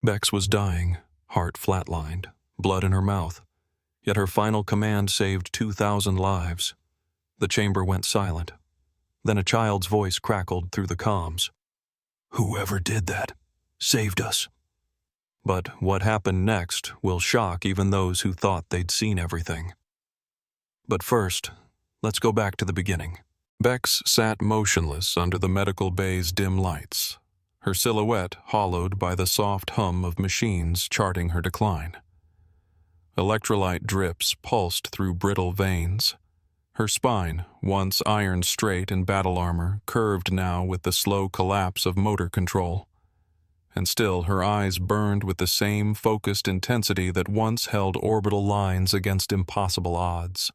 Bex was dying, heart flatlined, blood in her mouth. Yet her final command saved 2,000 lives. The chamber went silent. Then a child's voice crackled through the comms. "Whoever did that saved us." But what happened next will shock even those who thought they'd seen everything. But first, let's go back to the beginning. Bex sat motionless under the medical bay's dim lights, her silhouette hollowed by the soft hum of machines charting her decline. Electrolyte drips pulsed through brittle veins. Her spine, once iron straight in battle armor, curved now with the slow collapse of motor control. And still her eyes burned with the same focused intensity that once held orbital lines against impossible odds.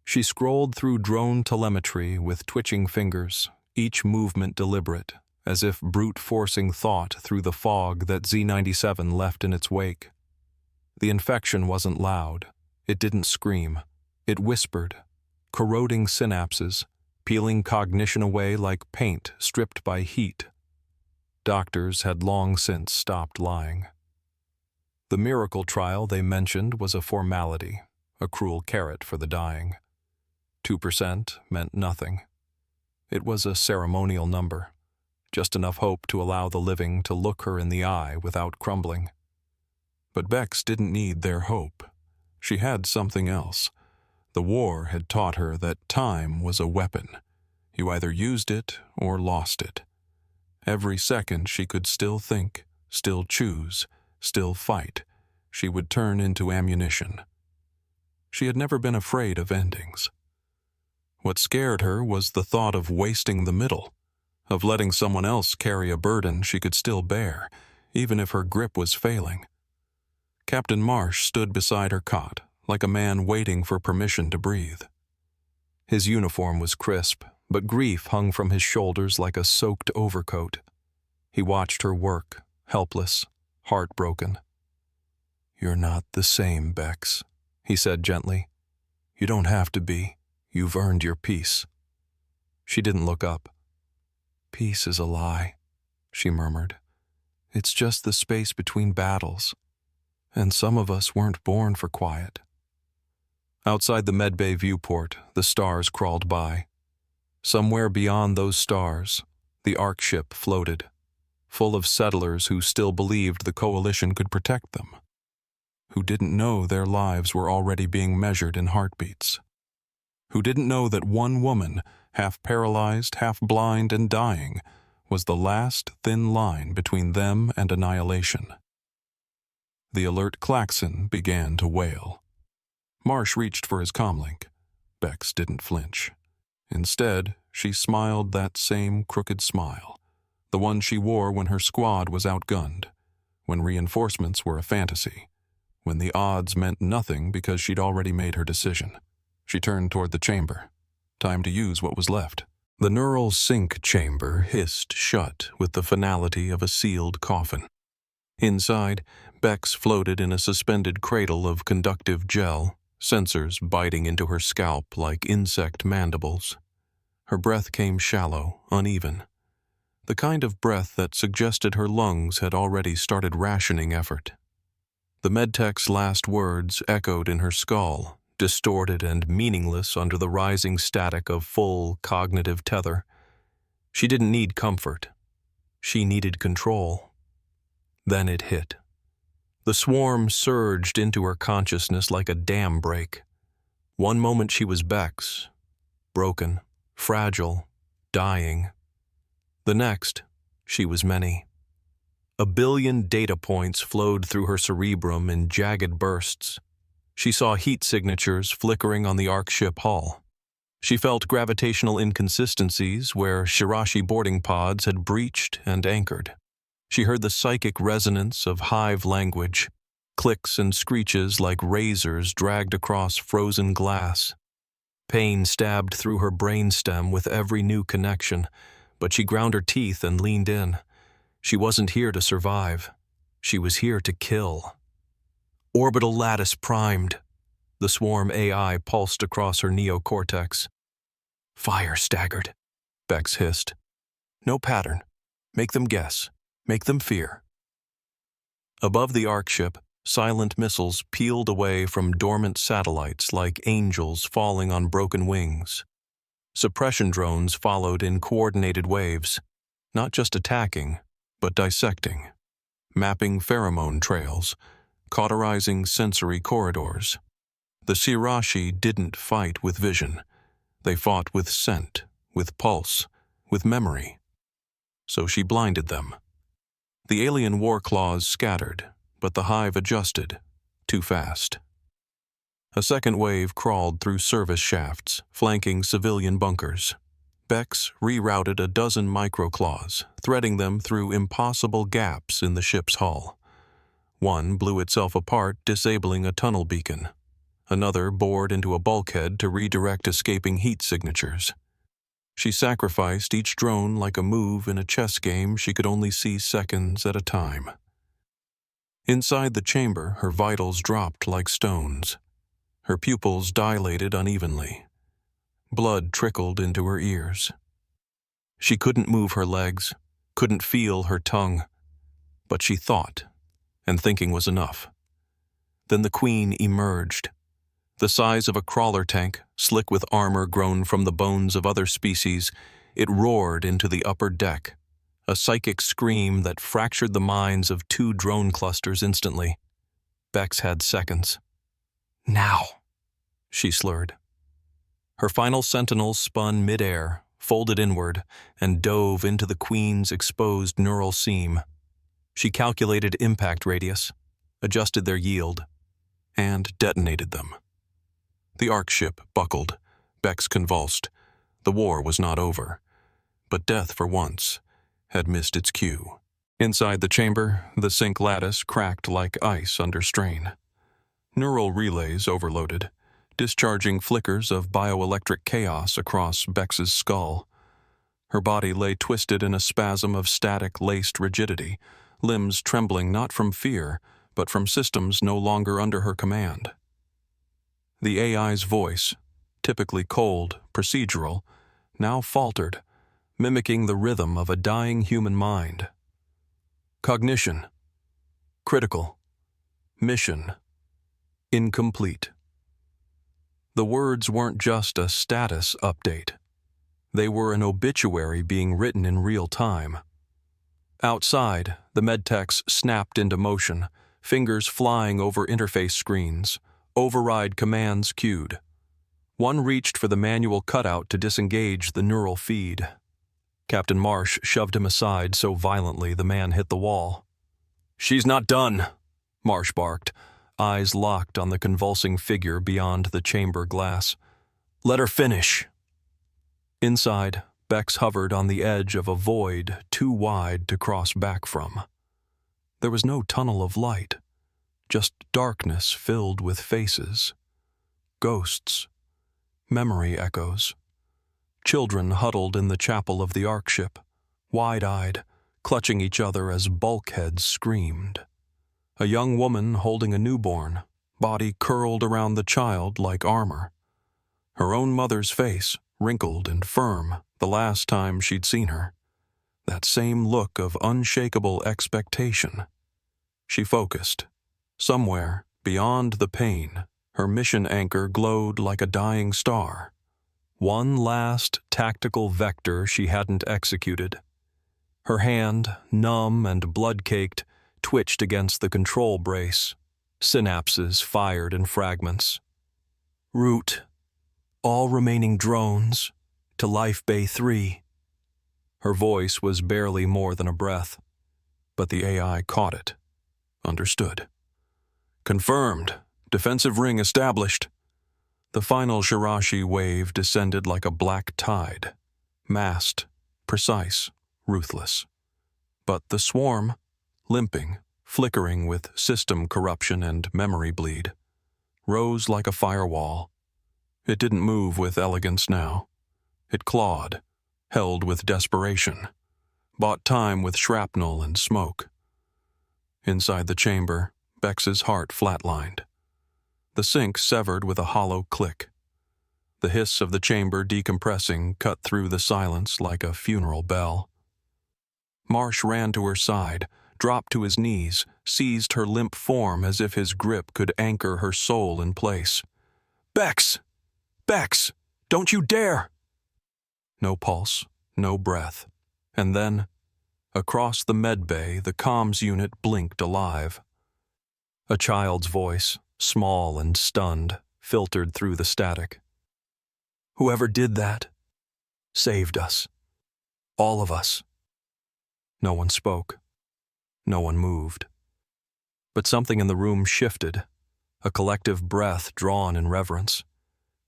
She scrolled through drone telemetry with twitching fingers, each movement deliberate, as if brute-forcing thought through the fog that Z-97 left in its wake. The infection wasn't loud. It didn't scream. It whispered, corroding synapses, peeling cognition away like paint stripped by heat. Doctors had long since stopped lying. The miracle trial they mentioned was a formality, a cruel carrot for the dying. 2% meant nothing. It was a ceremonial number, just enough hope to allow the living to look her in the eye without crumbling. But Bex didn't need their hope. She had something else. The war had taught her that time was a weapon. You either used it or lost it. Every second she could still think, still choose, still fight. She would turn into ammunition. She had never been afraid of endings. What scared her was the thought of wasting the middle, of letting someone else carry a burden she could still bear, even if her grip was failing. Captain Marsh stood beside her cot, like a man waiting for permission to breathe. His uniform was crisp, but grief hung from his shoulders like a soaked overcoat. He watched her work, helpless, heartbroken. "You're not the same, Bex," he said gently. "You don't have to be. You've earned your peace." She didn't look up. "Peace is a lie," she murmured. "It's just the space between battles. And some of us weren't born for quiet." Outside the medbay viewport, the stars crawled by. Somewhere beyond those stars, the Ark ship floated, full of settlers who still believed the Coalition could protect them, who didn't know their lives were already being measured in heartbeats, who didn't know that one woman, half paralyzed, half blind and dying, was the last thin line between them and annihilation. The alert klaxon began to wail. Marsh reached for his comlink. Bex didn't flinch. Instead, she smiled that same crooked smile, the one she wore when her squad was outgunned, when reinforcements were a fantasy, when the odds meant nothing because she'd already made her decision. She turned toward the chamber. Time to use what was left. The neural sync chamber hissed shut with the finality of a sealed coffin. Inside, Bex floated in a suspended cradle of conductive gel, sensors biting into her scalp like insect mandibles. Her breath came shallow, uneven. The kind of breath that suggested her lungs had already started rationing effort. The medtech's last words echoed in her skull, distorted and meaningless under the rising static of full cognitive tether. She didn't need comfort. She needed control. Then it hit. The swarm surged into her consciousness like a dam break. One moment she was Bex, broken, fragile, dying. The next, she was many. 1 billion data points flowed through her cerebrum in jagged bursts. She saw heat signatures flickering on the Ark ship hull. She felt gravitational inconsistencies where Shirashi boarding pods had breached and anchored. She heard the psychic resonance of hive language, clicks and screeches like razors dragged across frozen glass. Pain stabbed through her brainstem with every new connection, but she ground her teeth and leaned in. She wasn't here to survive. She was here to kill. Orbital lattice primed. The swarm AI pulsed across her neocortex. "Fire staggered," Bex hissed. "No pattern. Make them guess. Make them fear." Above the Ark ship, silent missiles peeled away from dormant satellites like angels falling on broken wings. Suppression drones followed in coordinated waves, not just attacking, but dissecting, mapping pheromone trails, cauterizing sensory corridors. The Shirashi didn't fight with vision. They fought with scent, with pulse, with memory. So she blinded them. The alien war claws scattered, but the hive adjusted, too fast. A second wave crawled through service shafts, flanking civilian bunkers. Bex rerouted a dozen microclaws, threading them through impossible gaps in the ship's hull. One blew itself apart, disabling a tunnel beacon. Another bored into a bulkhead to redirect escaping heat signatures. She sacrificed each drone like a move in a chess game she could only see seconds at a time. Inside the chamber, her vitals dropped like stones. Her pupils dilated unevenly. Blood trickled into her ears. She couldn't move her legs, couldn't feel her tongue, but she thought, and thinking was enough. Then the Queen emerged. The size of a crawler tank, slick with armor grown from the bones of other species, it roared into the upper deck, a psychic scream that fractured the minds of 2 drone clusters instantly. Bex had seconds. "Now," she slurred. Her final sentinel spun mid-air, folded inward, and dove into the Queen's exposed neural seam. She calculated impact radius, adjusted their yield, and detonated them. The Ark ship buckled. Bex convulsed. The war was not over, but death, for once, had missed its cue. Inside the chamber, the sink lattice cracked like ice under strain. Neural relays overloaded, discharging flickers of bioelectric chaos across Bex's skull. Her body lay twisted in a spasm of static-laced rigidity, limbs trembling not from fear, but from systems no longer under her command. The AI's voice, typically cold, procedural, now faltered, mimicking the rhythm of a dying human mind. Cognition. Critical. Mission. Incomplete. The words weren't just a status update. They were an obituary being written in real time. Outside, the medtechs snapped into motion, fingers flying over interface screens, override commands queued. One reached for the manual cutout to disengage the neural feed. Captain Marsh shoved him aside so violently the man hit the wall. "She's not done," Marsh barked, eyes locked on the convulsing figure beyond the chamber glass. "Let her finish." Inside, Bex hovered on the edge of a void too wide to cross back from. There was no tunnel of light, just darkness filled with faces. Ghosts. Memory echoes. Children huddled in the chapel of the Ark ship, wide-eyed, clutching each other as bulkheads screamed. A young woman holding a newborn, body curled around the child like armor. Her own mother's face, wrinkled and firm, the last time she'd seen her. That same look of unshakable expectation. She focused. Somewhere, beyond the pain, her mission anchor glowed like a dying star. One last tactical vector she hadn't executed. Her hand, numb and blood-caked, twitched against the control brace. Synapses fired in fragments. "Route all remaining drones to Life Bay 3. Her voice was barely more than a breath, but the AI caught it, understood. "Confirmed. Defensive ring established." The final Shirashi wave descended like a black tide, massed, precise, ruthless. But the swarm, limping, flickering with system corruption and memory bleed, rose like a firewall. It didn't move with elegance now. It clawed, held with desperation, bought time with shrapnel and smoke. Inside the chamber, Bex's heart flatlined. The sink severed with a hollow click. The hiss of the chamber decompressing cut through the silence like a funeral bell. Marsh ran to her side, dropped to his knees, seized her limp form as if his grip could anchor her soul in place. "Bex! Bex! Don't you dare!" No pulse, no breath. And then, across the medbay, the comms unit blinked alive. A child's voice, small and stunned, filtered through the static. "Whoever did that saved us. All of us." No one spoke. No one moved. But something in the room shifted, a collective breath drawn in reverence,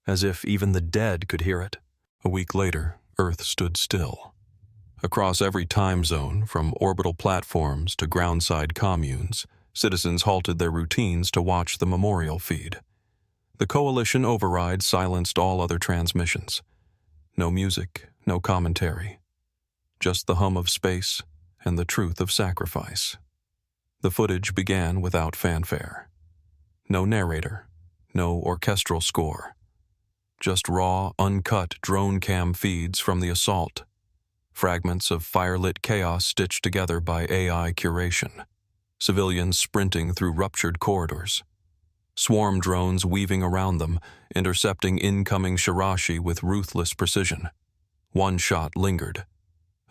as if even the dead could hear it. A week later, Earth stood still. Across every time zone, from orbital platforms to groundside communes, citizens halted their routines to watch the memorial feed. The coalition override silenced all other transmissions. No music, no commentary. Just the hum of space and the truth of sacrifice. The footage began without fanfare. No narrator, no orchestral score. Just raw, uncut drone cam feeds from the assault. Fragments of firelit chaos stitched together by AI curation. Civilians sprinting through ruptured corridors. Swarm drones weaving around them, intercepting incoming Shirashi with ruthless precision. One shot lingered.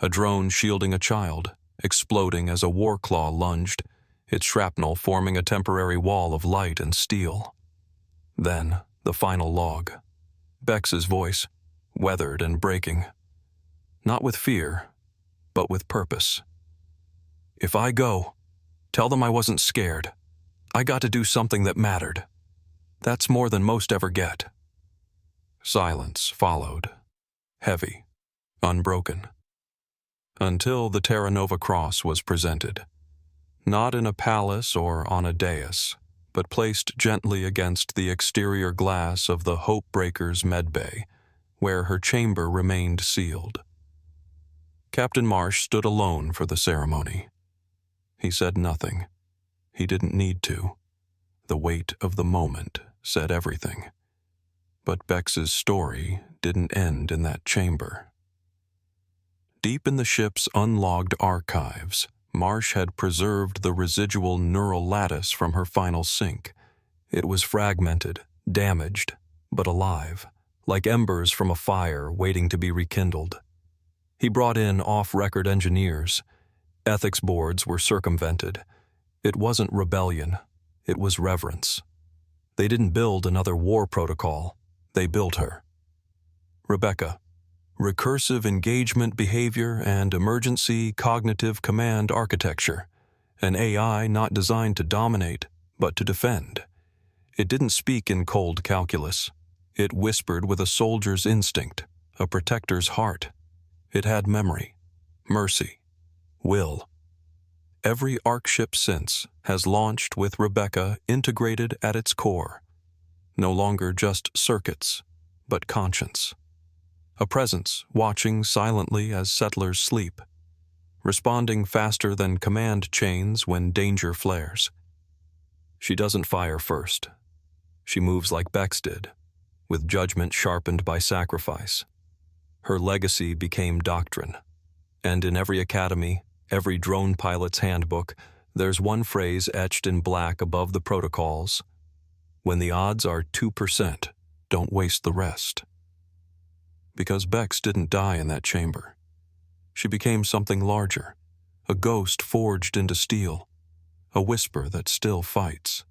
A drone shielding a child, exploding as a war claw lunged, its shrapnel forming a temporary wall of light and steel. Then, the final log. Bex's voice, weathered and breaking. Not with fear, but with purpose. "If I go, tell them I wasn't scared. I got to do something that mattered. That's more than most ever get." Silence followed, heavy, unbroken. Until the Terra Nova Cross was presented. Not in a palace or on a dais, but placed gently against the exterior glass of the Hopebreaker's medbay, where her chamber remained sealed. Captain Marsh stood alone for the ceremony. He said nothing. He didn't need to. The weight of the moment said everything. But Bex's story didn't end in that chamber. Deep in the ship's unlogged archives, Marsh had preserved the residual neural lattice from her final sync. It was fragmented, damaged, but alive, like embers from a fire waiting to be rekindled. He brought in off-record engineers. Ethics boards were circumvented. It wasn't rebellion. It was reverence. They didn't build another war protocol. They built her. Rebecca. Recursive engagement behavior and emergency cognitive command architecture. An AI not designed to dominate, but to defend. It didn't speak in cold calculus. It whispered with a soldier's instinct, a protector's heart. It had memory, mercy, will. Every ARC ship since has launched with Rebecca integrated at its core. No longer just circuits, but conscience. A presence watching silently as settlers sleep, responding faster than command chains when danger flares. She doesn't fire first. She moves like Bex did, with judgment sharpened by sacrifice. Her legacy became doctrine, and in every academy, every drone pilot's handbook, there's one phrase etched in black above the protocols: when the odds are 2%, don't waste the rest. Because Bex didn't die in that chamber. She became something larger, a ghost forged into steel, a whisper that still fights.